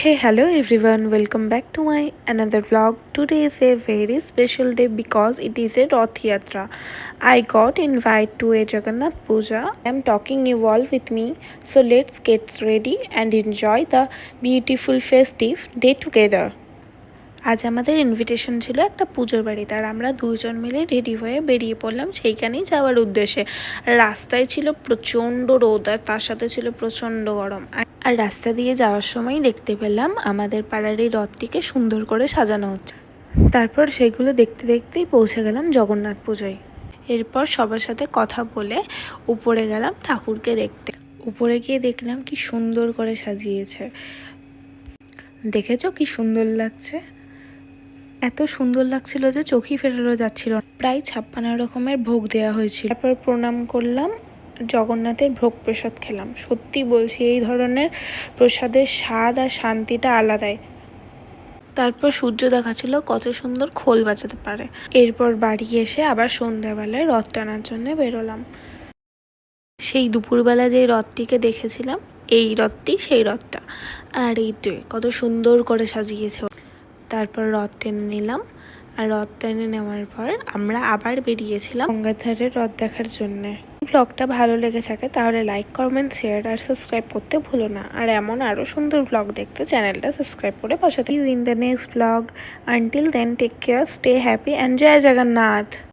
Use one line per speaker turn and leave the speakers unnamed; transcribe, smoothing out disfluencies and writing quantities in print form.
Hey, hello everyone, welcome back to my another vlog. Today is a very special day because it is a Rath Yatra. I got invited to a Jagannath Puja. I am talking you all with me, so let's get ready and enjoy the beautiful festive day together. আজ আমাদের invitation ছিল একটা পুজোর বাড়িতে, আর আমরা দুজন মিলে ready হয়ে বেরিয়ে পড়লাম সেইখানেই যাওয়ার উদ্দেশ্যে। রাস্তায় ছিল প্রচণ্ড রোদ, আর তার সাথে ছিল প্রচণ্ড গরম। আর রাস্তা দিয়ে যাওয়ার সময় দেখতে পেলাম আমাদের পাড়ার এই রথটিকে সুন্দর করে সাজানো হচ্ছে। তারপর সেগুলো দেখতে দেখতেই পৌঁছে গেলাম জগন্নাথ পুজোয়। এরপর সবার সাথে কথা বলে উপরে গেলাম ঠাকুরকে দেখতে। উপরে গিয়ে দেখলাম কি সুন্দর করে সাজিয়েছে। দেখেছো কি সুন্দর লাগছে? এত সুন্দর লাগছিল যে চোখই ফেরানো যাচ্ছিল। প্রায় 56 রকমের ভোগ দেওয়া হয়েছিল। তারপর প্রণাম করলাম, জগন্নাথের ভোগ প্রসাদ খেলাম। সত্যি বলছি, এই ধরনের প্রসাদের স্বাদ আর শান্তিটা আলাদাই। তারপর সূর্য দেখাচ্ছিল কত সুন্দর খোল বাজাতে পারে। এরপর বাড়ি এসে আবার সন্ধ্যাবেলায় রথ টানার জন্য বেরোলাম। সেই দুপুরবেলা যে রথটিকে দেখেছিলাম, এই রথটি সেই রথটা। আর এই তো কত সুন্দর করে সাজিয়েছে। তারপর রথ টেনে নিলাম, আর রথ টেনে নেওয়ার পর আমরা আবার বেরিয়েছিলাম গঙ্গার ধারে রথ দেখার জন্যে। ব্লগটা ভালো লেগে থাকে তাহলে লাইক, কমেন্ট, শেয়ার আর সাবস্ক্রাইব করতে ভুলো না। আর এমন আরও সুন্দর ব্লগ দেখতে চ্যানেলটা সাবস্ক্রাইব করে পাশে থাকি। You in the next blog. Until then take care, stay happy and জয় জগন্নাথ।